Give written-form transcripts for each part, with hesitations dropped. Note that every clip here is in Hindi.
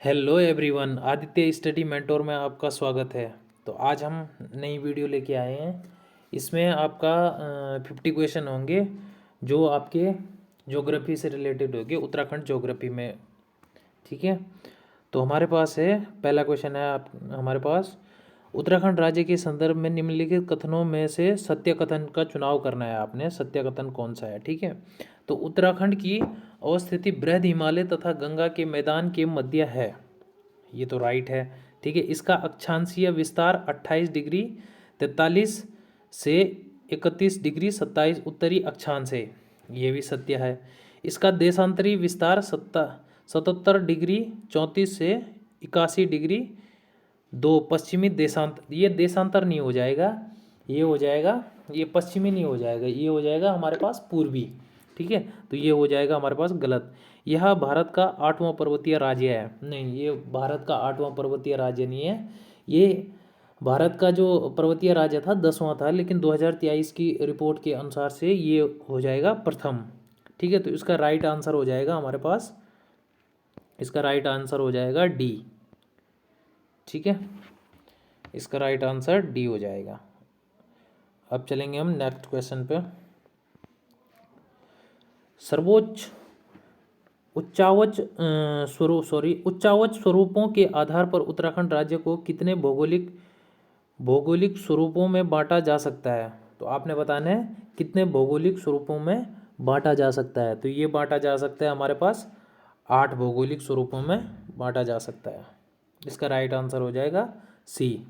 Hello everyone, Aditya study mentor में आपका स्वागत है। तो आज हम नई वीडियो लेके आए हैं। इसमें आपका 50 क्वेश्चन होंगे जो आपके ज्योग्राफी से रिलेटेड होंगे, उत्तराखंड ज्योग्राफी में। ठीक है, तो हमारे पास है पहला क्वेश्चन है हमारे पास, उत्तराखंड राज्य के संदर्भ में निम्नलिखित कथनों में से सत्य कथन का चुनाव करना है आपने। सत्य कथन कौन सा है? ठीक है, तो उत्तराखंड की अवस्थिति बृहद हिमालय तथा गंगा के मैदान के मध्य है, ये तो राइट है। ठीक है, इसका अक्षांशीय विस्तार 28 डिग्री 43 से 31 डिग्री 27 उत्तरी अक्षांश है, ये भी सत्य है। इसका देशांतरी विस्तार 77 डिग्री 34 से 81 डिग्री 2 पश्चिमी देशांतर, ये देशांतर नहीं हो जाएगा, ये हो जाएगा, ये पश्चिमी नहीं हो जाएगा, ये हो जाएगा हमारे पास पूर्वी। ठीक है, तो ये हो जाएगा हमारे पास गलत। यह भारत का 8वां पर्वतीय राज्य है, नहीं, ये भारत का 8वां पर्वतीय राज्य नहीं है। ये भारत का जो पर्वतीय राज्य था 10वां था, लेकिन 2023 की रिपोर्ट के अनुसार से ये हो जाएगा प्रथम। ठीक है, तो इसका राइट आंसर हो जाएगा हमारे पास, इसका राइट आंसर हो जाएगा डी। ठीक है, इसका राइट आंसर डी हो जाएगा। अब चलेंगे हम नेक्स्ट क्वेश्चन पे। सर्वोच्च उच्चावच स्वरूपों के आधार पर उत्तराखंड राज्य को कितने भौगोलिक स्वरूपों में बांटा जा सकता है? तो आपने बताना है कितने भौगोलिक स्वरूपों में बांटा जा सकता है। तो ये बांटा जा सकता है हमारे पास 8 भौगोलिक स्वरूपों में बांटा जा सकता है। इसका राइट आंसर हो जाएगा सी।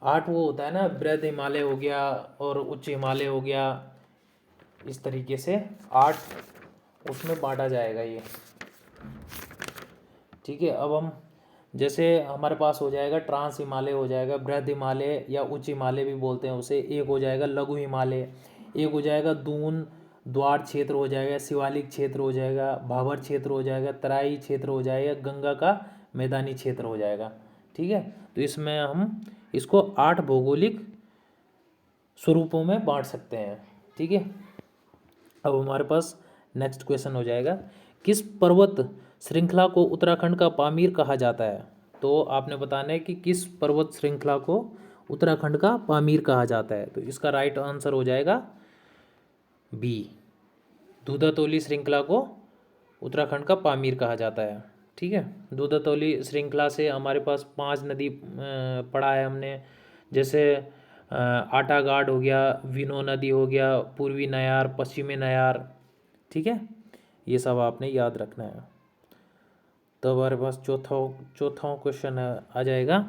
8 वो होता है ना, बृहद हिमालय हो गया और उच्च हिमालय हो गया, इस तरीके से 8 उसमें बांटा जाएगा ये। ठीक है, अब हम जैसे हमारे पास हो जाएगा ट्रांस हिमालय हो जाएगा, बृहद हिमालय या उच्च हिमालय भी बोलते हैं उसे। एक हो जाएगा लघु हिमालय, एक हो जाएगा दून द्वार क्षेत्र हो जाएगा, शिवालिक क्षेत्र हो जाएगा, भाबर क्षेत्र हो जाएगा, तराई क्षेत्र हो जाएगा, गंगा का मैदानी क्षेत्र हो जाएगा। ठीक है, तो इसमें हम इसको 8 भौगोलिक स्वरूपों में बांट सकते हैं। ठीक है, अब हमारे पास नेक्स्ट क्वेश्चन हो जाएगा, किस पर्वत श्रृंखला को उत्तराखंड का पामीर कहा जाता है? तो आपने बताना है कि किस पर्वत श्रृंखला को उत्तराखंड का पामीर कहा जाता है। तो इसका राइट आंसर हो जाएगा बी, दूधातोली श्रृंखला को उत्तराखंड का पामीर कहा जाता है। ठीक है, दूधातोली श्रृंखला से हमारे पास 5 नदी पढ़ा है हमने, जैसे आटागाड हो गया, विनो नदी हो गया, पूर्वी नयार, पश्चिमी नयार। ठीक है, ये सब आपने याद रखना है। तो हमारे पास चौथा क्वेश्चन आ जाएगा,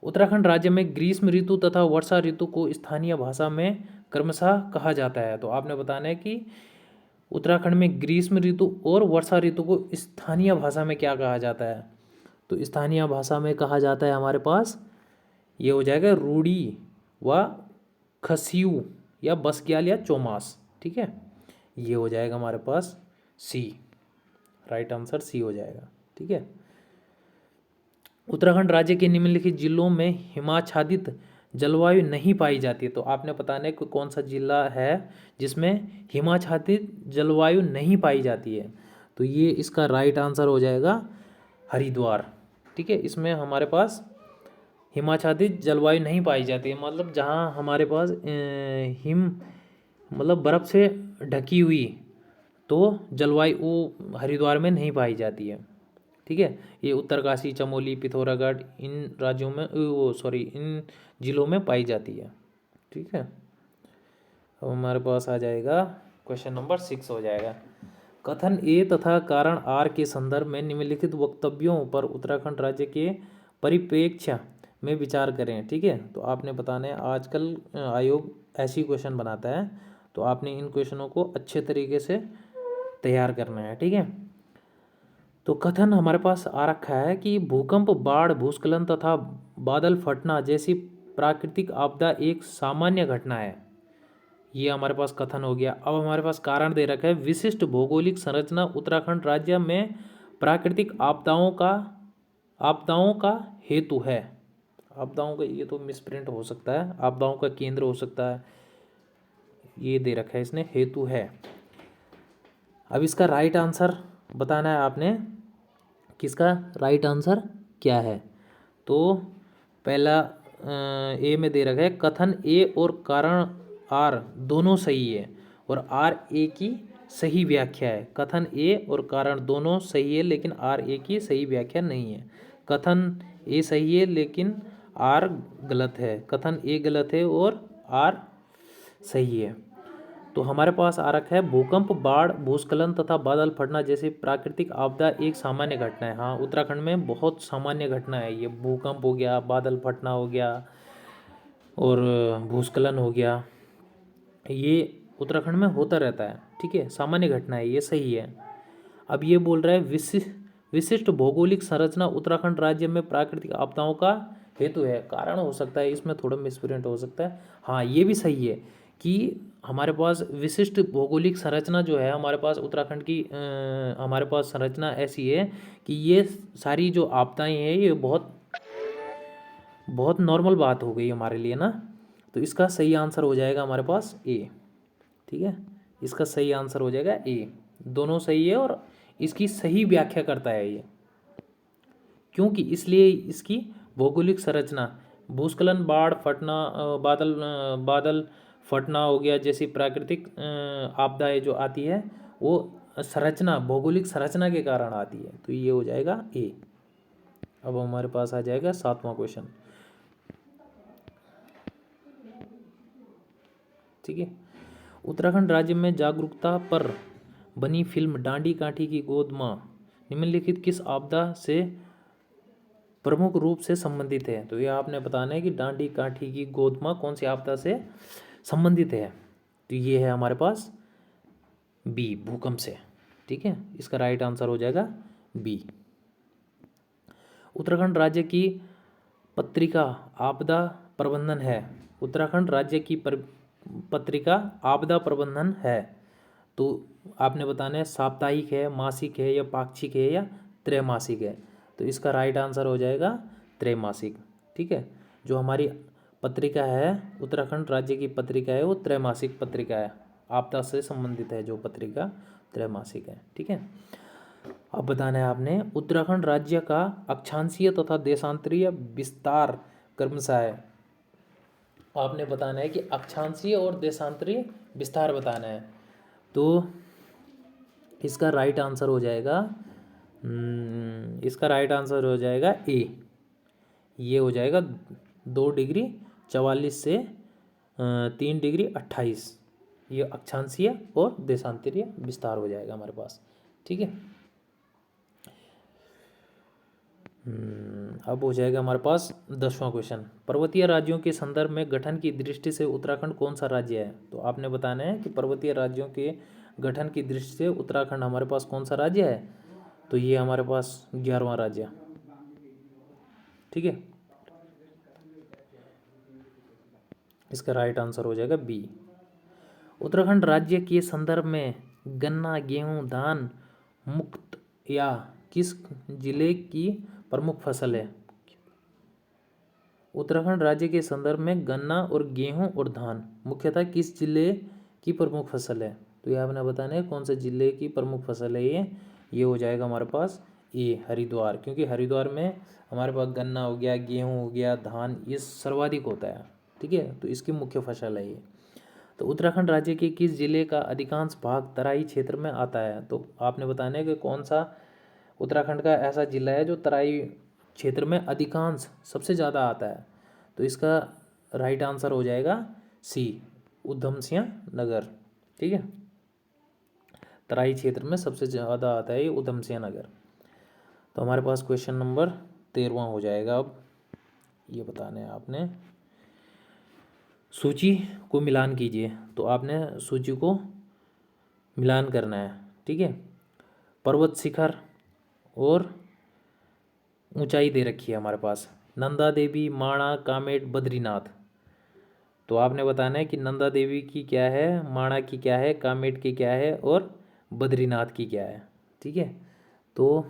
उत्तराखंड राज्य में ग्रीष्म ऋतु तथा वर्षा ऋतु को स्थानीय भाषा में क्रमशः कहा जाता है। तो आपने बताना है कि उत्तराखंड में ग्रीष्म ऋतु और वर्षा ऋतु को स्थानीय भाषा में क्या कहा जाता है? तो स्थानीय भाषा में कहा जाता है हमारे पास, ये हो जाएगा रूडी व खसियू या बसग्याल या चौमास। ठीक है, ये हो जाएगा हमारे पास सी, राइट आंसर सी हो जाएगा। ठीक है, उत्तराखंड राज्य के निम्नलिखित जिलों में हिमाच्छादित जलवायु नहीं पाई जाती है। तो आपने बताना है कि कौन सा जिला है जिसमें हिमाच्छादित जलवायु नहीं पाई जाती है। तो ये इसका राइट आंसर हो जाएगा हरिद्वार। ठीक है, इसमें हमारे पास हिमाच्छादित जलवायु नहीं पाई जाती है, मतलब जहाँ हमारे पास हिम मतलब बर्फ़ से ढकी हुई तो जलवायु वो हरिद्वार में नहीं पाई जाती है। ठीक है, ये उत्तरकाशी, चमोली, पिथौरागढ़ इन राज्यों में इन जिलों में पाई जाती है। ठीक है, अब हमारे पास आ जाएगा क्वेश्चन नंबर 6 हो जाएगा, कथन ए तथा कारण आर के संदर्भ में निम्नलिखित वक्तव्यों पर उत्तराखंड राज्य के परिप्रेक्ष्य में विचार करें। ठीक है, तो आपने बताना है, आजकल आयोग ऐसी क्वेश्चन बनाता है, तो आपने इन क्वेश्चनों को अच्छे तरीके से तैयार करना है। ठीक है, तो कथन हमारे पास आ रखा है कि भूकंप, बाढ़, भूस्खलन तथा बादल फटना जैसी प्राकृतिक आपदा एक सामान्य घटना है, ये हमारे पास कथन हो गया। अब हमारे पास कारण दे रखा है, विशिष्ट भौगोलिक संरचना उत्तराखंड राज्य में प्राकृतिक आपदाओं का हेतु है। आपदाओं का, ये तो मिसप्रिंट हो सकता है, आपदाओं का केंद्र हो सकता है, ये दे रखा है इसने हेतु है। अब इसका राइट आंसर बताना है आपने किसका राइट आंसर क्या है। तो पहला ए में दे रखा है कथन ए और कारण आर दोनों सही है और आर ए की सही व्याख्या है। कथन ए और कारण दोनों सही है लेकिन आर ए की सही व्याख्या नहीं है। कथन ए सही है लेकिन आर गलत है। कथन ए गलत है और आर सही है। तो हमारे पास आ रखा है भूकंप, बाढ़, भूस्खलन तथा बादल फटना जैसी प्राकृतिक आपदा एक सामान्य घटना है। हाँ, उत्तराखंड में बहुत सामान्य घटना है ये। भूकंप हो गया, बादल फटना हो गया और भूस्खलन हो गया, ये उत्तराखंड में होता रहता है। ठीक है, सामान्य घटना है, ये सही है। अब ये बोल रहा है विशिष्ट भौगोलिक संरचना उत्तराखंड राज्य में प्राकृतिक आपदाओं का हेतु है। कारण हो सकता है इसमें थोड़ा मिसप्रिंट हो सकता है। हाँ, ये भी सही है कि हमारे पास विशिष्ट भौगोलिक संरचना जो है हमारे पास उत्तराखंड की हमारे पास संरचना ऐसी है कि ये सारी जो आपदाएं हैं ये बहुत बहुत नॉर्मल बात हो गई हमारे लिए ना। तो इसका सही आंसर हो जाएगा हमारे पास ए। ठीक है, इसका सही आंसर हो जाएगा ए। दोनों सही है और इसकी सही व्याख्या करता है ये, क्योंकि इसलिए इसकी भौगोलिक संरचना भूस्खलन, बाढ़ फटना, बादल फटना हो गया जैसी प्राकृतिक आपदाएं जो आती है वो संरचना, भौगोलिक संरचना के कारण आती है। तो ये हो जाएगा ए। अब हमारे पास आ जाएगा 7वां क्वेश्चन। ठीक है, उत्तराखंड राज्य में जागरूकता पर बनी फिल्म डांडी काठी की गोद माँ निम्नलिखित किस आपदा से प्रमुख रूप से संबंधित है। तो ये आपने बताना है कि डांडी काठी की गोद माँ कौन सी आपदा से संबंधित है। तो ये है हमारे पास बी, भूकंप से। ठीक है, इसका राइट आंसर हो जाएगा बी। उत्तराखंड राज्य की पत्रिका आपदा प्रबंधन है। उत्तराखंड राज्य की पत्रिका आपदा प्रबंधन है। तो आपने बताना है साप्ताहिक है, मासिक है या पाक्षिक है या त्रैमासिक है। तो इसका राइट आंसर हो जाएगा त्रैमासिक। ठीक है, जो हमारी पत्रिका है उत्तराखंड राज्य की पत्रिका है वो त्रैमासिक पत्रिका है। आपदा से संबंधित है जो पत्रिका, त्रैमासिक है। ठीक है, अब बताना है आपने उत्तराखंड राज्य का अक्षांशीय तथा देशांतरीय विस्तार क्रमशः। आपने बताना है कि अक्षांशीय और देशांतरीय विस्तार बताना है। तो इसका राइट आंसर हो जाएगा इसका राइट आंसर हो जाएगा ए। ये हो जाएगा 2 डिग्री 44 से 3 डिग्री 28। ये अक्षांशीय और देशांतरीय विस्तार हो जाएगा हमारे पास। ठीक है, अब हो जाएगा हमारे पास 10वां क्वेश्चन। पर्वतीय राज्यों के संदर्भ में गठन की दृष्टि से उत्तराखंड कौन सा राज्य है। तो आपने बताना है कि पर्वतीय राज्यों के गठन की दृष्टि से उत्तराखंड हमारे पास कौन सा राज्य है। तो ये हमारे पास 11वां राज्य। ठीक है, इसका राइट आंसर हो जाएगा बी। उत्तराखंड राज्य के संदर्भ में गन्ना, गेहूं, धान मुक्त या किस जिले की प्रमुख फसल है। उत्तराखंड राज्य के संदर्भ में गन्ना और गेहूं और धान मुख्यतः किस जिले की प्रमुख फसल है। तो ये आपने बताना है कौन से जिले की प्रमुख फसल है ये हो जाएगा हमारे पास ए, हरिद्वार। क्योंकि हरिद्वार में हमारे पास गन्ना हो गया, गेहूं हो गया, धान ये सर्वाधिक होता है। ठीक है, तो इसकी मुख्य फसल है ये। तो उत्तराखंड राज्य के किस जिले का अधिकांश भाग तराई क्षेत्र में आता है। तो आपने बताना है कि कौन सा उत्तराखंड का ऐसा जिला है जो तराई क्षेत्र में अधिकांश सबसे ज़्यादा आता है। तो इसका राइट आंसर हो जाएगा सी, उधम सिंह नगर। ठीक है, तराई क्षेत्र में सबसे ज़्यादा आता है ये उधम सिंह नगर। तो हमारे पास क्वेश्चन नंबर 13वां हो जाएगा। अब ये बताना है आपने सूची को मिलान कीजिए। तो आपने सूची को मिलान करना है। ठीक है, पर्वत शिखर और ऊंचाई दे रखी है हमारे पास, नंदा देवी, माणा, कामेट, बद्रीनाथ। तो आपने बताना है कि नंदा देवी की क्या है, माणा की क्या है, कामेट की क्या है और बद्रीनाथ की क्या है। ठीक है, तो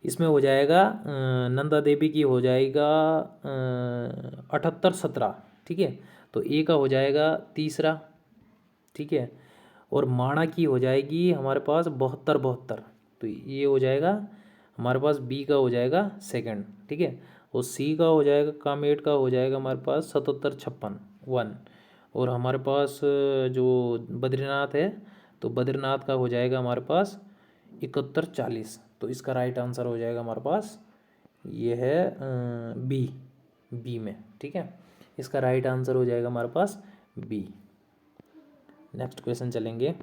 इसमें हो जाएगा नंदा देवी की हो जाएगा 78-17। ठीक है, तो ए का हो जाएगा तीसरा। ठीक है, और माणा की हो जाएगी हमारे पास 72। तो ये हो जाएगा हमारे पास बी का हो जाएगा सेकंड, ठीक है। और सी का हो जाएगा कामेट का हो जाएगा हमारे पास 77 56 1। और हमारे पास जो बद्रीनाथ है तो बद्रीनाथ का हो जाएगा हमारे पास 71 40। तो इसका राइट आंसर हो जाएगा हमारे पास ये है बी, बी में, ठीक है। इसका राइट आंसर हो जाएगा हमारे पास बी। नेक्स्ट क्वेश्चन चलेंगे।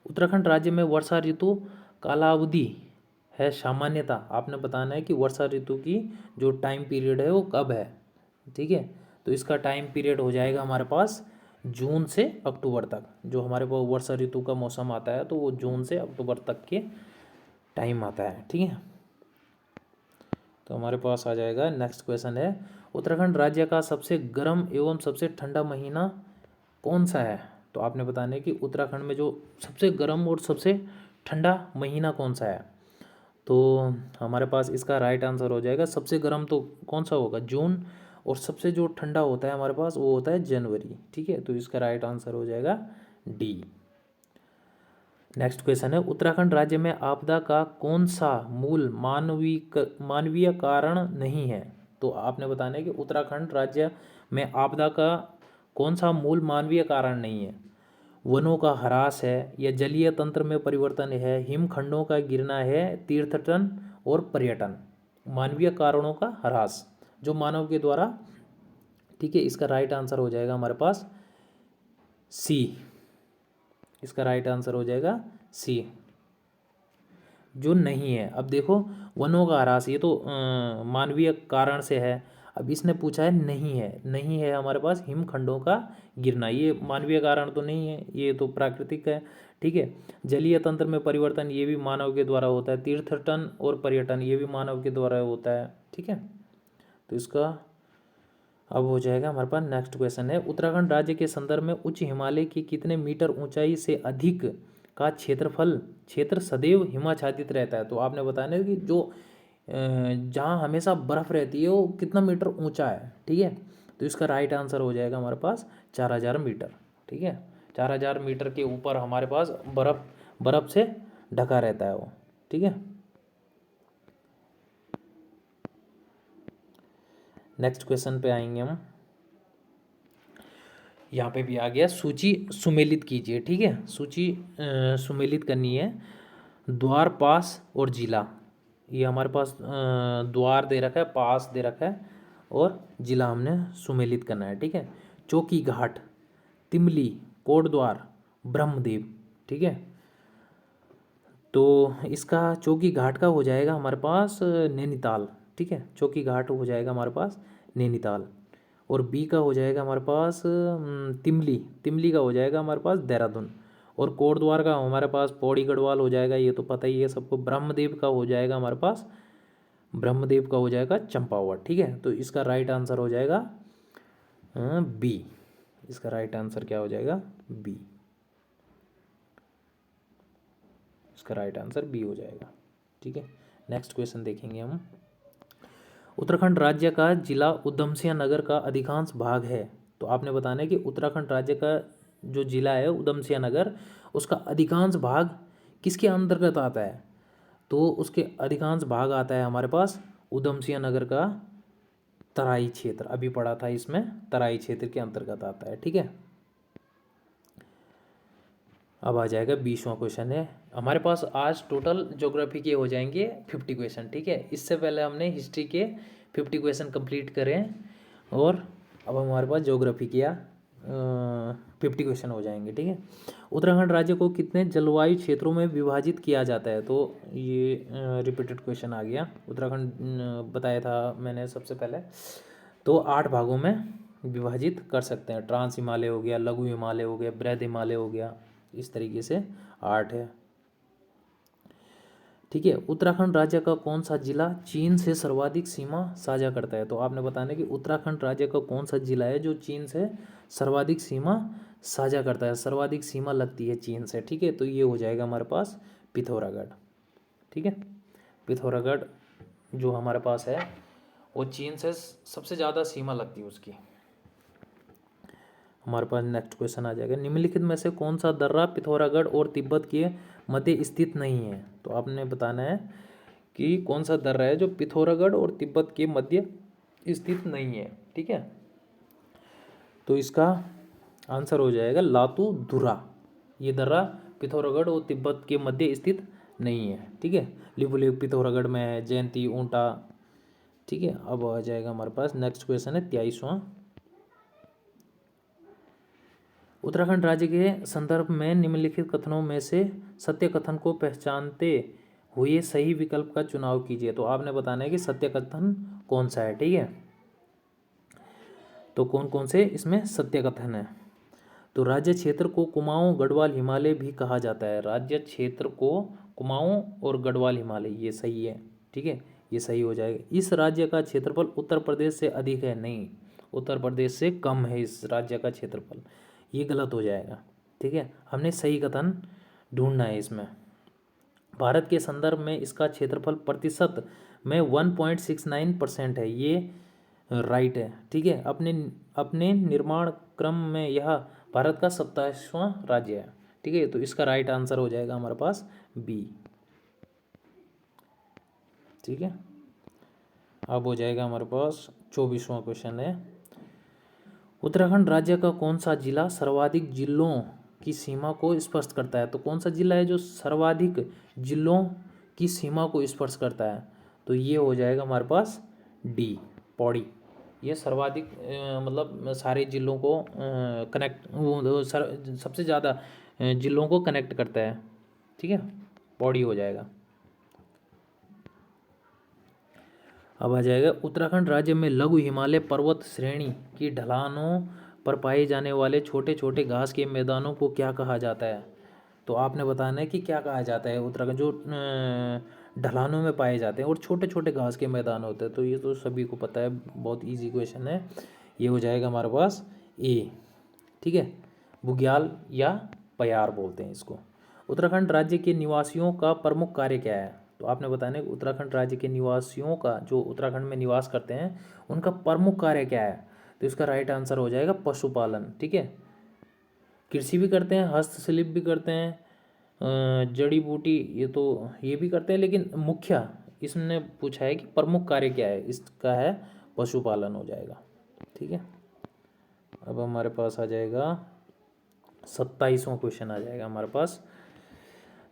उत्तराखंड राज्य में वर्षा ऋतु कालावधि है सामान्यतः आपने बताना है कि वर्षा ऋतु की जो टाइम पीरियड है वो कब है, ठीक है। तो इसका टाइम पीरियड हो जाएगा हमारे पास जून से अक्टूबर तक। जो हमारे पास वर्षा ऋतु का मौसम आता है तो वो जून से अक्टूबर तक के टाइम आता है, ठीक है। तो हमारे पास आ जाएगा नेक्स्ट क्वेश्चन है उत्तराखंड राज्य का सबसे गर्म एवं सबसे ठंडा महीना कौन सा है। तो आपने बताना है कि उत्तराखंड में जो सबसे गर्म और सबसे ठंडा महीना कौन सा है। तो हमारे पास इसका राइट आंसर हो जाएगा सबसे गर्म तो कौन सा होगा जून, और सबसे जो ठंडा होता है हमारे पास वो होता है जनवरी, ठीक है। तो इसका राइट आंसर हो जाएगा डी। नेक्स्ट क्वेश्चन है उत्तराखंड राज्य में आपदा का कौन सा मूल मानवीय कारण नहीं है। तो आपने बताना है कि उत्तराखंड राज्य में आपदा का कौन सा मूल मानवीय कारण नहीं है। वनों का ह्रास है या जलीय तंत्र में परिवर्तन है, हिमखंडों का गिरना है, तीर्थटन और पर्यटन। मानवीय कारणों का ह्रास जो मानव के द्वारा, ठीक है। इसका राइट आंसर हो जाएगा हमारे पास सी। इसका राइट आंसर हो जाएगा सी जो नहीं है। अब देखो वनों का ह्रास ये तो मानवीय कारण से है। अब इसने पूछा है नहीं है, नहीं है हमारे पास हिमखंडों का गिरना, ये मानवीय कारण तो नहीं है, ये तो प्राकृतिक है, ठीक है। जलीय तंत्र में परिवर्तन ये भी मानव के द्वारा होता है, तीर्थटन और पर्यटन ये भी मानव के द्वारा होता है, ठीक है। तो इसका अब हो जाएगा हमारे पास नेक्स्ट क्वेश्चन है उत्तराखंड राज्य के संदर्भ में उच्च हिमालय की कितने मीटर ऊंचाई से अधिक का क्षेत्र सदैव हिमाच्छादित रहता है। तो आपने बताना है कि जो जहाँ हमेशा बर्फ़ रहती है वो कितना मीटर ऊंचा है, ठीक है। तो इसका राइट आंसर हो जाएगा हमारे पास 4000 मीटर, ठीक है। 4000 मीटर के ऊपर हमारे पास बर्फ़ से ढका रहता है वो, ठीक है। नेक्स्ट क्वेश्चन पे आएंगे हम। यहाँ पे भी आ गया सूची सुमेलित कीजिए, ठीक है। सूची सुमेलित करनी है। द्वार, पास और जिला, ये हमारे पास द्वार दे रखा है, पास दे रखा है और जिला हमने सुमेलित करना है, ठीक है। चौकी घाट, तिमली, कोटद्वार, ब्रह्मदेव, ठीक है। तो इसका चौकी घाट का हो जाएगा हमारे पास नैनीताल, ठीक है। चौकी घाट हो जाएगा हमारे पास नैनीताल। और बी का हो जाएगा हमारे पास तिमली का हो जाएगा हमारे पास देहरादून। और कोटद्वार का हमारे पास पौड़ी गढ़वाल हो जाएगा, ये तो पता ही है सबको। ब्रह्मदेव का हो जाएगा हमारे पास, ब्रह्मदेव का हो जाएगा चंपावत, ठीक है। तो इसका राइट आंसर हो जाएगा बी। इसका राइट आंसर क्या हो जाएगा बी। इसका राइट आंसर बी हो जाएगा, ठीक है। नेक्स्ट क्वेश्चन देखेंगे हम। उत्तराखंड राज्य का जिला उधमसिंह नगर का अधिकांश भाग है। तो आपने बताना है कि उत्तराखंड राज्य का जो जिला है उधमसिंह नगर, उसका अधिकांश भाग किसके अंतर्गत आता है। तो उसके अधिकांश भाग आता है हमारे पास उधमसिंह नगर का तराई क्षेत्र, अभी पढ़ा था इसमें, तराई क्षेत्र के अंतर्गत आता है, ठीक है। अब आ जाएगा 20वां क्वेश्चन है हमारे पास। आज टोटल ज्योग्राफी के हो जाएंगे 50 क्वेश्चन, ठीक है। इससे पहले हमने हिस्ट्री के 50 क्वेश्चन कंप्लीट करें और अब हमारे पास ज्योग्राफी किया 50 क्वेश्चन हो जाएंगे, ठीक है। उत्तराखंड राज्य को कितने जलवायु क्षेत्रों में विभाजित किया जाता है। तो ये रिपीटेड क्वेश्चन आ गया। उत्तराखंड बताया था मैंने सबसे पहले, तो 8 भागों में विभाजित कर सकते हैं। ट्रांस हिमालय हो गया, लघु हिमालय हो गया, बृहद हिमालय हो गया, इस तरीके से 8 है, ठीक है। उत्तराखंड राज्य का कौन सा जिला चीन से सर्वाधिक सीमा साझा करता है। तो आपने बताना है कि उत्तराखंड राज्य का कौन सा जिला है जो चीन से सर्वाधिक सीमा साझा करता है, सर्वाधिक सीमा लगती है चीन से, ठीक है। तो ये हो जाएगा हमारे पास पिथौरागढ़, ठीक है। पिथौरागढ़ जो हमारे पास है वो चीन से सबसे ज़्यादा सीमा लगती है उसकी। हमारे पास नेक्स्ट क्वेश्चन आ जाएगा, निम्नलिखित में से कौन सा दर्रा पिथौरागढ़ और तिब्बत के मध्य स्थित नहीं है। तो आपने बताना है कि कौन सा दर्रा है जो पिथौरागढ़ और तिब्बत के मध्य स्थित नहीं है। ठीक है, तो इसका आंसर हो जाएगा लातू धुरा। ये दर्रा पिथौरागढ़ और तिब्बत के मध्य स्थित नहीं है। ठीक है, लिपुलेख पिथौरागढ़ में है, जयंती ऊंटा। ठीक है, अब आ जाएगा हमारे पास नेक्स्ट क्वेश्चन है 23वां। उत्तराखंड राज्य के संदर्भ में निम्नलिखित कथनों में से सत्य कथन को पहचानते हुए सही विकल्प का चुनाव कीजिए। तो आपने बताना है कि सत्य कथन कौन सा है। ठीक है, तो कौन कौन से इसमें सत्य कथन है। तो राज्य क्षेत्र को कुमाऊं गढ़वाल हिमालय भी कहा जाता है। राज्य क्षेत्र को कुमाऊं और गढ़वाल हिमालय, ये सही है। ठीक है, ये सही हो जाएगा। इस राज्य का क्षेत्रफल उत्तर प्रदेश से अधिक है, नहीं, उत्तर प्रदेश से कम है इस राज्य का क्षेत्रफल, ये गलत हो जाएगा। ठीक है, हमने सही कथन ढूंढना है इसमें। भारत के संदर्भ में इसका क्षेत्रफल प्रतिशत में 1.69% है, ये राइट है। ठीक है, अपने अपने निर्माण क्रम में यह भारत का 27वां राज्य है। ठीक है, तो इसका राइट आंसर हो जाएगा हमारे पास बी। ठीक है, अब हो जाएगा हमारे पास 24वां क्वेश्चन है, उत्तराखंड राज्य का कौन सा जिला सर्वाधिक जिलों की सीमा को स्पर्श करता है। तो कौन सा जिला है जो सर्वाधिक जिलों की सीमा को स्पर्श करता है। तो ये हो जाएगा हमारे पास डी, पौड़ी। ये सर्वाधिक मतलब सारे जिलों को कनेक्ट, सबसे ज़्यादा जिलों को कनेक्ट करता है। ठीक है, पौड़ी हो जाएगा। अब आ जाएगा, उत्तराखंड राज्य में लघु हिमालय पर्वत श्रेणी की ढलानों पर पाए जाने वाले छोटे छोटे घास के मैदानों को क्या कहा जाता है। तो आपने बताना है कि क्या कहा जाता है। उत्तराखंड जो ढलानों में पाए जाते हैं और छोटे छोटे घास के मैदान होते हैं, तो ये तो सभी को पता है, बहुत इजी क्वेश्चन है। ये हो जाएगा हमारे पास ए। ठीक है, बुग्याल या पयार बोलते हैं इसको। उत्तराखंड राज्य के निवासियों का प्रमुख कार्य क्या है। तो आपने बताना है कि उत्तराखंड राज्य के निवासियों का, जो उत्तराखंड में निवास करते हैं, उनका प्रमुख कार्य क्या है। तो इसका राइट आंसर हो जाएगा पशुपालन। ठीक है, कृषि भी करते हैं, हस्तशिल्प भी करते हैं, जड़ी बूटी ये भी करते हैं, लेकिन मुख्य इसने पूछा है कि प्रमुख कार्य क्या है, इसका है पशुपालन हो जाएगा। ठीक है, अब हमारे पास आ जाएगा 27वां क्वेश्चन आ जाएगा हमारे पास।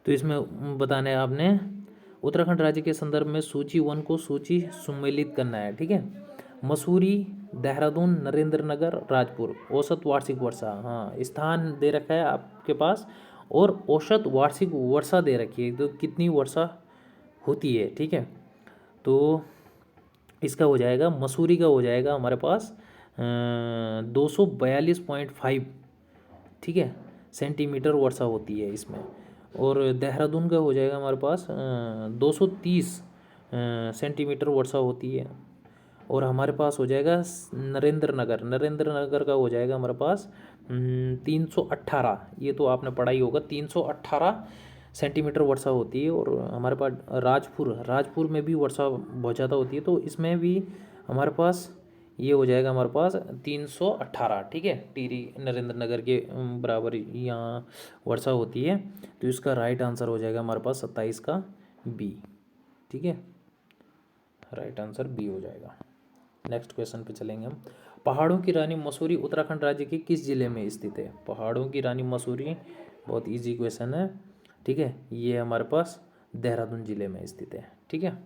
तो इसमें बताना है आपने, उत्तराखंड राज्य के संदर्भ में सूची 1 को सूची सम्मिलित करना है। ठीक है, मसूरी, देहरादून, नरेंद्र नगर, राजपुर। औसत वार्षिक वर्षा, हाँ, स्थान दे रखा है आपके पास और औसत वार्षिक वर्षा दे रखी है, तो कितनी वर्षा होती है। ठीक है, तो इसका हो जाएगा, मसूरी का हो जाएगा हमारे पास 242.5, ठीक है, सेंटीमीटर वर्षा होती है इसमें। और देहरादून का हो जाएगा हमारे पास 230 सेंटीमीटर वर्षा होती है। और हमारे पास हो जाएगा नरेंद्र नगर का हो जाएगा हमारे पास 318, ये तो आपने पढ़ा ही होगा, 318 सेंटीमीटर वर्षा होती है। और हमारे पास राजपुर में भी वर्षा बहुत ज़्यादा होती है, तो इसमें भी हमारे पास ये हो जाएगा हमारे पास 318। ठीक है, टिहरी नरेंद्र नगर के बराबर यहाँ वर्षा होती है। तो इसका राइट आंसर हो जाएगा हमारे पास 27 का बी। ठीक है, राइट आंसर बी हो जाएगा। नेक्स्ट क्वेश्चन पे चलेंगे हम। पहाड़ों की रानी मसूरी उत्तराखंड राज्य के किस जिले में स्थित है। पहाड़ों की रानी मसूरी बहुत इजी क्वेश्चन है। ठीक है, ये हमारे पास देहरादून जिले में स्थित है। ठीक है,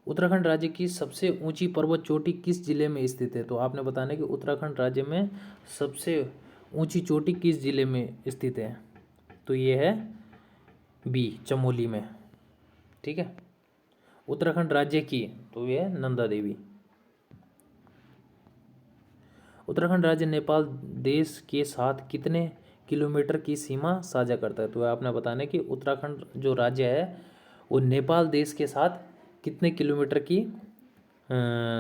उत्तराखंड राज्य की सबसे ऊंची पर्वत चोटी किस जिले में स्थित है। तो आपने बताना है कि उत्तराखंड राज्य में सबसे ऊंची चोटी किस जिले में स्थित है। तो ये है बी, चमोली में। ठीक है, उत्तराखंड राज्य की, तो ये है नंदा देवी। उत्तराखंड राज्य नेपाल देश के साथ कितने किलोमीटर की सीमा साझा करता है। तो आपने बताना है कि उत्तराखंड जो राज्य है वो नेपाल देश के साथ कितने किलोमीटर की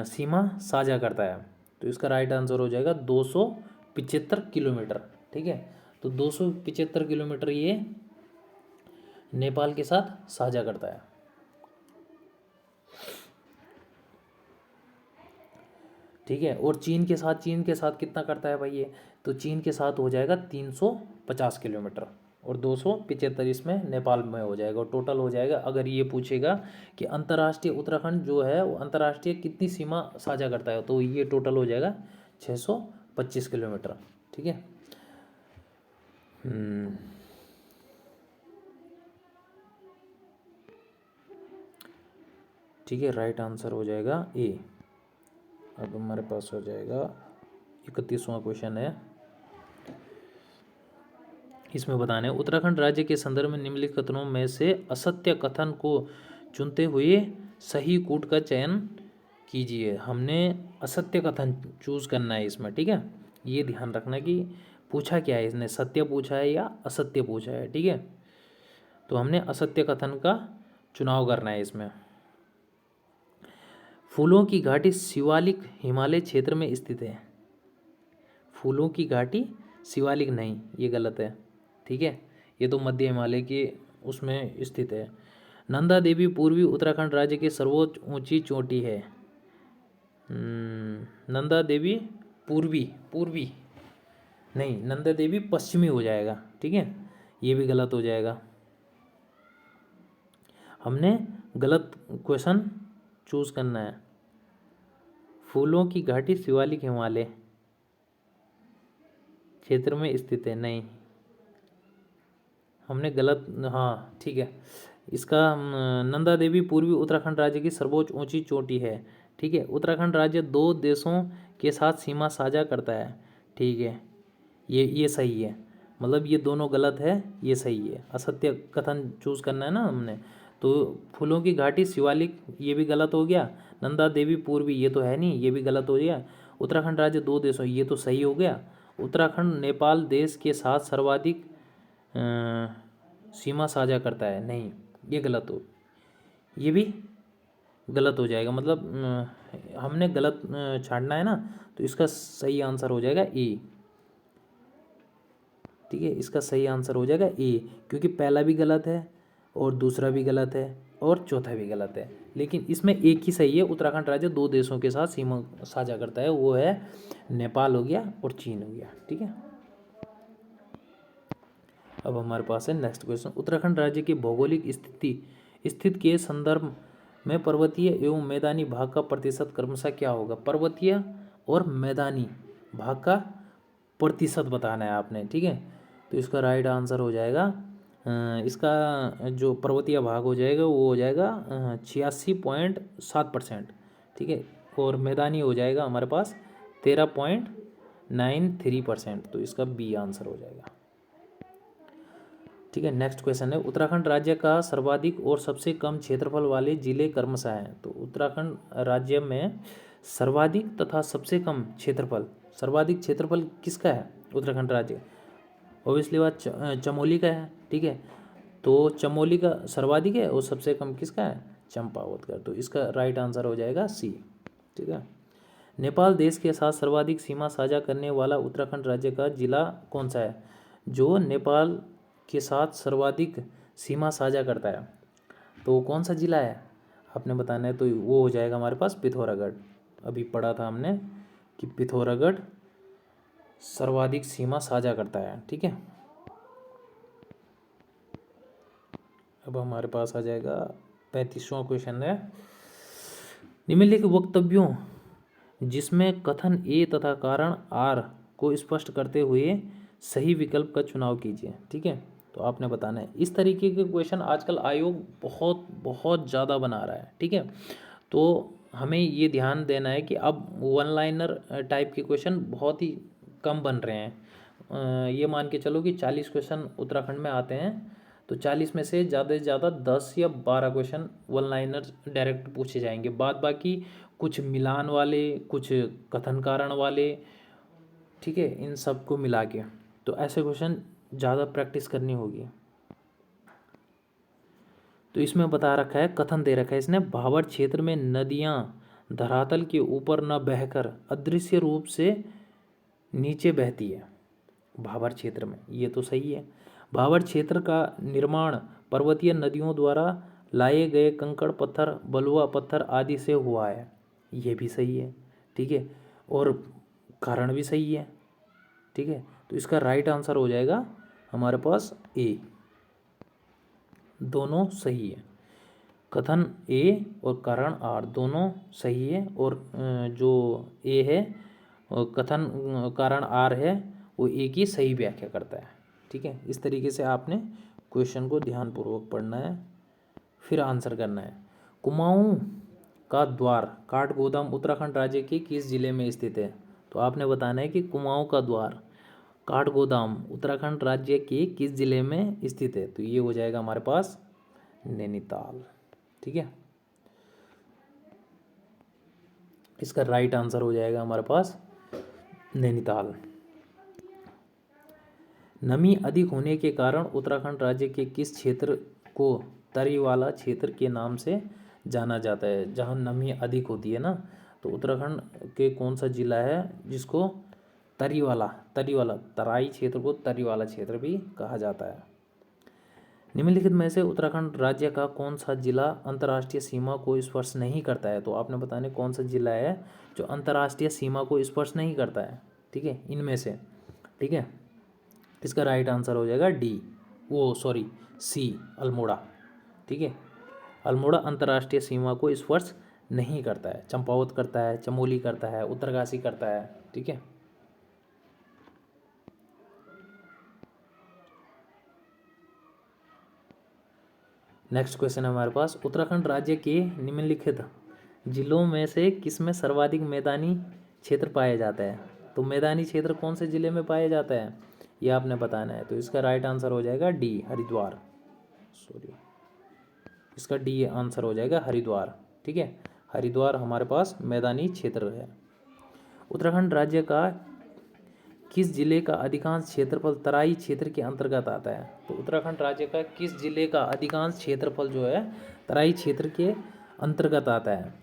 सीमा साझा करता है। तो इसका राइट आंसर हो जाएगा 275 किलोमीटर। ठीक है, तो 275 किलोमीटर ये नेपाल के साथ साझा करता है। ठीक है। और चीन के साथ कितना करता है भाई ये, तो चीन के साथ हो जाएगा 350 किलोमीटर, और 275 इसमें नेपाल में हो जाएगा, और टोटल हो जाएगा। अगर ये पूछेगा कि अंतर्राष्ट्रीय उत्तराखंड जो है वो अंतर्राष्ट्रीय कितनी सीमा साझा करता है, तो ये टोटल हो जाएगा 625 किलोमीटर। ठीक है। ठीक है, राइट आंसर हो जाएगा ए। अब हमारे पास हो जाएगा 31वां क्वेश्चन है, इसमें बताना है उत्तराखंड राज्य के संदर्भ में निम्नलिखित कथनों में से असत्य कथन को चुनते हुए सही कूट का चयन कीजिए। हमने असत्य कथन चूज करना है इसमें। ठीक है, ये ध्यान रखना कि पूछा क्या है इसने, सत्य पूछा है या असत्य पूछा है। ठीक है, तो हमने असत्य कथन का चुनाव करना है इसमें। फूलों की घाटी शिवालिक हिमालय क्षेत्र में स्थित है। फूलों की घाटी शिवालिक नहीं, ये गलत है। ठीक है, ये तो मध्य हिमालय के उसमें स्थित है। नंदा देवी पूर्वी उत्तराखंड राज्य की सर्वोच्च ऊंची चोटी है। नंदा देवी पूर्वी नहीं, नंदा देवी पश्चिमी हो जाएगा। ठीक है, ये भी गलत हो जाएगा। हमने गलत क्वेश्चन चूज करना है। फूलों की घाटी शिवालिक हिमालय क्षेत्र में स्थित है, नहीं, हमने गलत, हाँ ठीक है। इसका नंदा देवी पूर्वी उत्तराखंड राज्य की सर्वोच्च ऊंची चोटी है। ठीक है, उत्तराखंड राज्य 2 देशों के साथ सीमा साझा करता है। ठीक है, ये सही है, मतलब ये दोनों गलत है, ये सही है। असत्य कथन चूज करना है ना हमने, तो फूलों की घाटी शिवालिक ये भी गलत हो गया, नंदा देवी पूर्वी ये तो है नहीं, ये भी गलत हो गया। उत्तराखंड राज्य 2 देशों, ये तो सही हो गया। उत्तराखंड नेपाल देश के साथ सर्वाधिक सीमा साझा करता है, नहीं, ये गलत हो, ये भी गलत हो जाएगा। मतलब हमने गलत छाड़ना है ना, तो इसका सही आंसर हो जाएगा ए। ठीक है, इसका सही आंसर हो जाएगा ए, क्योंकि पहला भी गलत है और दूसरा भी गलत है और चौथा भी गलत है, लेकिन इसमें एक ही सही है। उत्तराखंड राज्य 2 देशों के साथ सीमा साझा करता है, वो है नेपाल हो गया और चीन हो गया। ठीक है, अब हमारे पास है नेक्स्ट क्वेश्चन। उत्तराखंड राज्य की भौगोलिक स्थिति के संदर्भ में पर्वतीय एवं मैदानी भाग का प्रतिशत क्रमशः क्या होगा। पर्वतीय और मैदानी भाग का प्रतिशत बताना है आपने। ठीक है, तो इसका राइट आंसर हो जाएगा इसका जो पर्वतीय भाग हो जाएगा वो हो जाएगा 86.7%। ठीक है, और मैदानी हो जाएगा हमारे पास 13.93%, तो इसका बी आंसर हो जाएगा। ठीक है, नेक्स्ट क्वेश्चन है उत्तराखंड राज्य का सर्वाधिक और सबसे कम क्षेत्रफल वाले जिले क्रमशः हैं। तो उत्तराखंड राज्य में सर्वाधिक तथा सबसे कम क्षेत्रफल, सर्वाधिक क्षेत्रफल किसका है उत्तराखंड राज्य, ओबियसली बात चमोली का है। ठीक है, तो चमोली का सर्वाधिक है और सबसे कम किसका है, चंपावत का, तो इसका राइट आंसर हो जाएगा सी। ठीक है, नेपाल देश के साथ सर्वाधिक सीमा साझा करने वाला उत्तराखंड राज्य का जिला कौन सा है, जो नेपाल के साथ सर्वाधिक सीमा साझा करता है, तो कौन सा जिला है आपने बताना है। तो वो हो जाएगा हमारे पास पिथौरागढ़। अभी पढ़ा था हमने कि पिथौरागढ़ सर्वाधिक सीमा साझा करता है। ठीक है, अब हमारे पास आ जाएगा 35वां क्वेश्चन है, निम्नलिखित वक्तव्यों जिसमें कथन ए तथा कारण आर को स्पष्ट करते हुए सही विकल्प का चुनाव कीजिए। ठीक है, तो आपने बताना है। इस तरीके के क्वेश्चन आजकल आयोग बहुत बहुत ज़्यादा बना रहा है। ठीक है, तो हमें ये ध्यान देना है कि अब वन लाइनर टाइप के क्वेश्चन बहुत ही कम बन रहे हैं। ये मान के चलो कि 40 क्वेश्चन उत्तराखंड में आते हैं, तो 40 में से ज़्यादा 10 या 12 क्वेश्चन वन लाइनर डायरेक्ट पूछे जाएंगे, बाद बाकी कुछ मिलान वाले, कुछ कथन कारण वाले। ठीक है, इन सब को मिला के, तो ऐसे क्वेश्चन ज़्यादा प्रैक्टिस करनी होगी। तो इसमें बता रखा है, कथन दे रखा है इसने, भाबर क्षेत्र में नदियाँ धरातल के ऊपर न बहकर अदृश्य रूप से नीचे बहती है। भाबर क्षेत्र में, ये तो सही है। भाबर क्षेत्र का निर्माण पर्वतीय नदियों द्वारा लाए गए कंकड़ पत्थर, बलुआ पत्थर आदि से हुआ है, ये भी सही है। ठीक है, और कारण भी सही है। ठीक है, तो इसका राइट आंसर हो जाएगा हमारे पास ए, दोनों सही है। कथन ए और कारण आर दोनों सही है, और जो ए है और कथन कारण आर है वो ए की सही व्याख्या करता है। ठीक है, इस तरीके से आपने क्वेश्चन को ध्यानपूर्वक पढ़ना है, फिर आंसर करना है। कुमाऊं का द्वार काठगोदाम उत्तराखंड राज्य के किस जिले में स्थित है? तो आपने बताना है कि कुमाऊं का द्वार काठगोदाम उत्तराखंड राज्य के किस जिले में स्थित है। तो ये हो जाएगा हमारे पास नैनीताल। ठीक है, इसका राइट आंसर हो जाएगा हमारे पास नैनीताल। नमी अधिक होने के कारण उत्तराखंड राज्य के किस क्षेत्र को तरी वाला क्षेत्र के नाम से जाना जाता है? जहाँ नमी अधिक होती है ना, तो उत्तराखंड के कौन सा जिला है जिसको तरी वाला तराई क्षेत्र को तरी वाला क्षेत्र भी कहा जाता है? निम्नलिखित में से उत्तराखंड राज्य का कौन सा जिला अंतर्राष्ट्रीय सीमा को स्पर्श नहीं करता है? तो आपने बताने कौन सा जिला है जो अंतर्राष्ट्रीय सीमा को स्पर्श नहीं करता है। ठीक है, इनमें से। ठीक है, इसका राइट आंसर हो जाएगा डी, सी, अल्मोड़ा। ठीक है, अल्मोड़ा अंतर्राष्ट्रीय सीमा को स्पर्श नहीं करता है। चंपावत करता है, चमोली करता है, उत्तरकाशी करता है। ठीक है, नेक्स्ट क्वेश्चन है हमारे पास, उत्तराखंड राज्य के निम्नलिखित जिलों में से किसमें सर्वाधिक मैदानी क्षेत्र पाया जाता है? तो मैदानी क्षेत्र कौन से जिले में पाया जाता है ये आपने बताना है। तो इसका राइट आंसर हो जाएगा डी, हरिद्वार। इसका डी आंसर हो जाएगा हरिद्वार। ठीक है, हरिद्वार हमारे पास मैदानी क्षेत्र है। उत्तराखंड राज्य का किस जिले का अधिकांश क्षेत्रफल तराई क्षेत्र के अंतर्गत आता है? तो उत्तराखंड राज्य का किस जिले का अधिकांश क्षेत्रफल जो है तराई क्षेत्र के अंतर्गत आता है?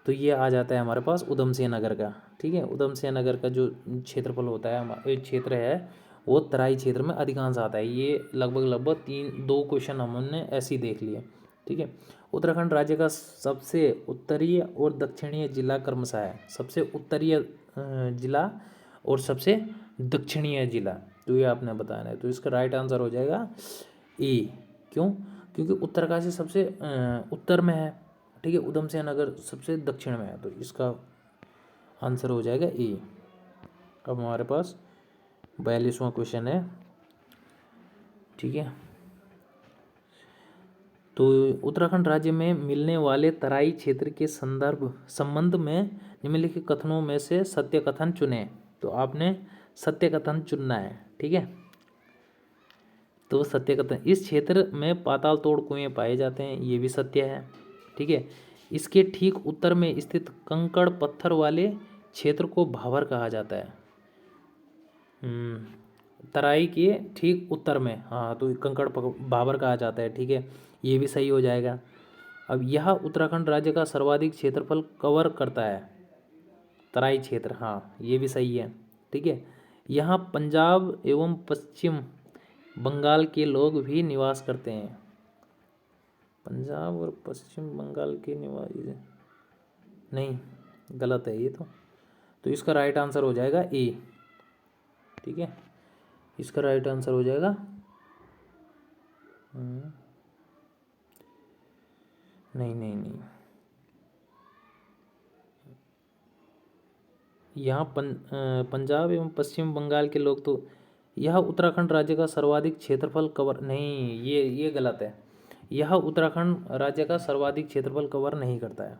तो ये आ जाता है हमारे पास उधम सिंह नगर का। ठीक है, उधम सिंह नगर का जो क्षेत्रफल होता है, हमारे क्षेत्र है, वो तराई क्षेत्र में अधिकांश आता है। ये लगभग 2 क्वेश्चन हमने ऐसे ही देख लिए। ठीक है, उत्तराखंड राज्य का सबसे उत्तरीय और दक्षिणीय जिला क्रमशः है। सबसे उत्तरीय जिला और सबसे दक्षिणीय जिला, तो ये आपने बताना है। तो इसका राइट आंसर हो जाएगा ए। क्यों? क्योंकि उत्तरकाशी सबसे उत्तर में है। ठीक है, उधम सिंह नगर सबसे दक्षिण में है, तो इसका आंसर हो जाएगा ए। अब हमारे पास 42वां क्वेश्चन है। ठीक है, तो उत्तराखंड राज्य में मिलने वाले तराई क्षेत्र के संबंध में निम्नलिखित कथनों में से सत्य कथन चुनें। तो आपने सत्य कथन चुनना है। ठीक है, तो सत्य कथन, इस क्षेत्र में पाताल तोड़ कुएं पाए जाते हैं, ये भी सत्य है। ठीक है, इसके ठीक उत्तर में स्थित कंकड़ पत्थर वाले क्षेत्र को भावर कहा जाता है। तराई के ठीक उत्तर में, हाँ, तो कंकड़ भावर कहा जाता है। ठीक है, ये भी सही हो जाएगा। अब यह उत्तराखंड राज्य का सर्वाधिक क्षेत्रफल कवर करता है, तराई क्षेत्र, हाँ, ये भी सही है। ठीक है, यहाँ पंजाब एवं पश्चिम बंगाल के लोग भी निवास करते हैं। पंजाब और पश्चिम बंगाल के निवासी नहीं, गलत है ये तो इसका राइट आंसर हो जाएगा ए। ठीक है, इसका राइट आंसर हो जाएगा नहीं, यहाँ पंजाब एवं पश्चिम बंगाल के लोग, तो यह उत्तराखंड राज्य का सर्वाधिक क्षेत्रफल कवर नहीं, ये गलत है। यह उत्तराखंड राज्य का सर्वाधिक क्षेत्रफल कवर नहीं करता है,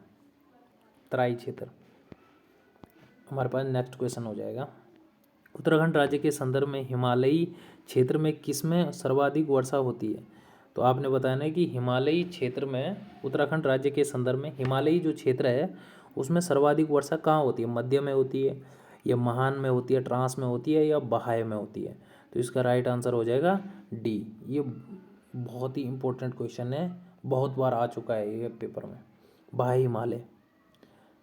तराई क्षेत्र। हमारे पास नेक्स्ट क्वेश्चन हो जाएगा, उत्तराखंड राज्य के संदर्भ में हिमालयी क्षेत्र में किसमें सर्वाधिक वर्षा होती है? तो आपने बताना है कि हिमालयी क्षेत्र में, उत्तराखंड राज्य के संदर्भ में हिमालयी जो क्षेत्र है उसमें सर्वाधिक वर्षा कहाँ होती है? मध्य में होती है, या महान में होती है, ट्रांस में होती है, या बहाय में होती है? तो इसका राइट आंसर हो जाएगा डी। ये बहुत ही इंपॉर्टेंट क्वेश्चन है, बहुत बार आ चुका है ये पेपर में, बहाय हिमालय।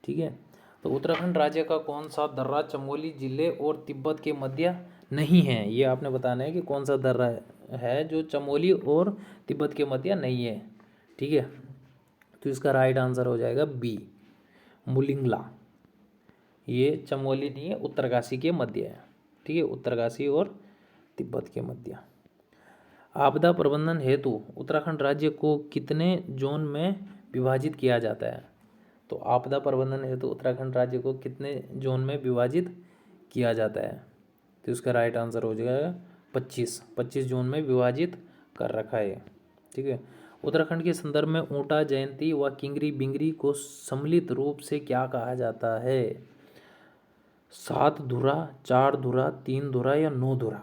ठीक है, तो उत्तराखंड राज्य का कौन सा दर्रा चमोली जिले और तिब्बत के मध्य नहीं है? ये आपने बताना है कि कौन सा दर्रा है जो चमोली और तिब्बत के मध्य नहीं है। ठीक है, तो इसका राइट आंसर हो जाएगा बी, मुलिंगला। ये चमोली नहीं है, उत्तरकाशी के मध्य है। ठीक है, उत्तरकाशी और तिब्बत के मध्य। आपदा प्रबंधन हेतु उत्तराखंड राज्य को कितने जोन में विभाजित किया जाता है? तो आपदा प्रबंधन हेतु उत्तराखंड राज्य को कितने जोन में विभाजित किया जाता है? तो इसका राइट आंसर हो जाएगा 25 जोन में विभाजित कर रखा है। ठीक है, उत्तराखंड के संदर्भ में ऊंटा जयंती व किंगरी बिंगरी को सम्मिलित रूप से क्या कहा जाता है? 7 धुरा, 4 धुरा, 3 धुरा या 9 धुरा?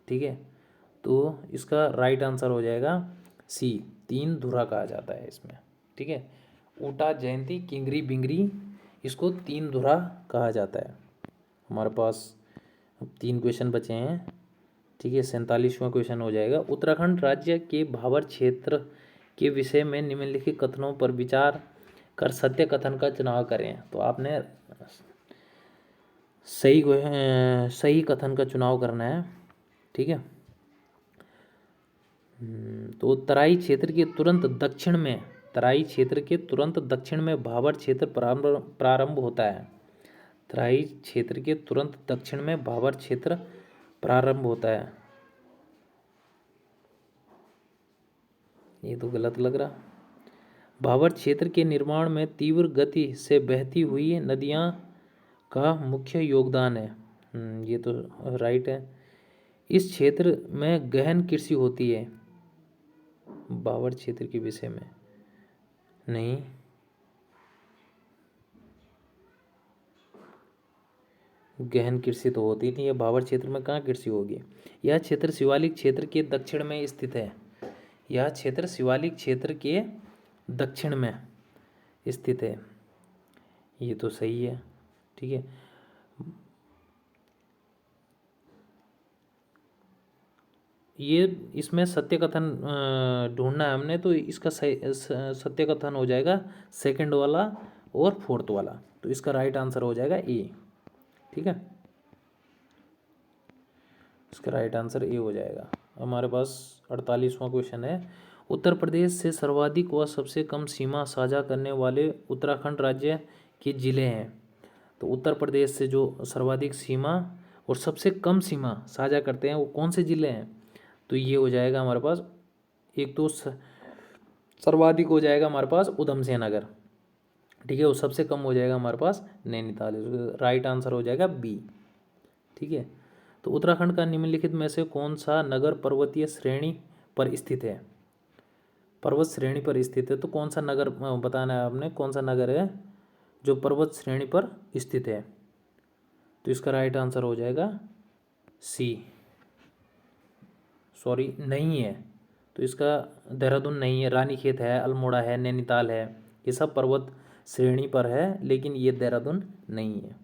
ठीक है, तो इसका राइट आंसर हो जाएगा सी, 3 धुरा कहा जाता है इसमें। ठीक है, ऊंटा जयंती किंगरी बिंगरी इसको 3 धुरा कहा जाता है। हमारे पास अब 3 क्वेश्चन बचे हैं। ठीक है, 47वां क्वेश्चन हो जाएगा, उत्तराखंड राज्य के भाबर क्षेत्र के विषय में निम्नलिखित कथनों पर विचार कर सत्य कथन का चुनाव करें। तो आपने सही कथन का चुनाव करना है। ठीक है, तो तराई क्षेत्र के तुरंत दक्षिण में, तराई क्षेत्र के तुरंत दक्षिण में भाबर क्षेत्र प्रारंभ होता है। तराई क्षेत्र के तुरंत दक्षिण में भाबर क्षेत्र प्रारंभ होता है। ये तो गलत लग रहा। भाबर क्षेत्र के निर्माण में तीव्र गति से बहती हुई नदियां का मुख्य योगदान है। ये तो राइट है। इस क्षेत्र में गहन कृषि होती है। भाबर क्षेत्र के विषय में नहीं, गहन कृषि तो होती नहीं है भाबर क्षेत्र में, कहाँ कृषि होगी। यह क्षेत्र शिवालिक क्षेत्र के दक्षिण में स्थित है। यह क्षेत्र शिवालिक क्षेत्र के दक्षिण में स्थित है। ये तो सही है। ठीक है, ये इसमें सत्य कथन ढूंढना है हमने, तो इसका सत्य कथन हो जाएगा सेकंड वाला और फोर्थ वाला। तो इसका राइट आंसर हो जाएगा ए। ठीक है, इसका राइट आंसर ए हो जाएगा। हमारे पास 48वां क्वेश्चन है, उत्तर प्रदेश से सर्वाधिक व सबसे कम सीमा साझा करने वाले उत्तराखंड राज्य के जिले हैं। तो उत्तर प्रदेश से जो सर्वाधिक सीमा और सबसे कम सीमा साझा करते हैं वो कौन से जिले हैं? तो ये हो जाएगा हमारे पास, एक तो सर्वाधिक हो जाएगा हमारे पास उधम सिंह नगर। ठीक है, वो सबसे कम हो जाएगा हमारे पास नैनीताल। राइट आंसर हो जाएगा बी। ठीक है, तो उत्तराखंड का निम्नलिखित में से कौन सा नगर पर्वतीय श्रेणी पर स्थित है? पर्वत श्रेणी पर स्थित है, तो कौन सा नगर बताना है आपने, कौन सा नगर है जो पर्वत श्रेणी पर स्थित है? तो इसका राइट आंसर हो जाएगा सी, सॉरी नहीं है। तो इसका देहरादून नहीं है, रानीखेत है, अल्मोड़ा है, नैनीताल है, ये सब पर्वत श्रेणी पर है, लेकिन ये देहरादून नहीं है।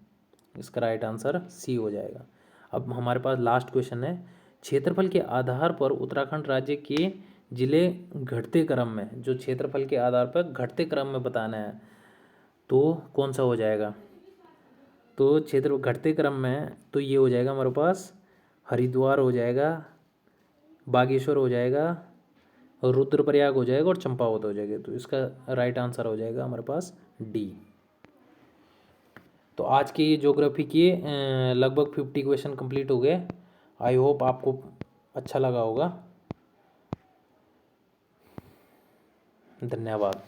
इसका राइट आंसर सी हो जाएगा। अब हमारे पास लास्ट क्वेश्चन है, क्षेत्रफल के आधार पर उत्तराखंड राज्य के जिले घटते क्रम में, जो क्षेत्रफल के आधार पर घटते क्रम में बताना है, तो कौन सा हो जाएगा? तो क्षेत्र घटते क्रम में तो ये हो जाएगा हमारे पास, हरिद्वार हो जाएगा, बागेश्वर हो जाएगा, रुद्रप्रयाग हो जाएगा और चंपावत हो जाएगा। तो इसका राइट आंसर हो जाएगा हमारे पास डी। तो आज के ये ज्योग्राफी के लगभग 50 क्वेश्चन कंप्लीट हो गए। आई होप आपको अच्छा लगा होगा। धन्यवाद।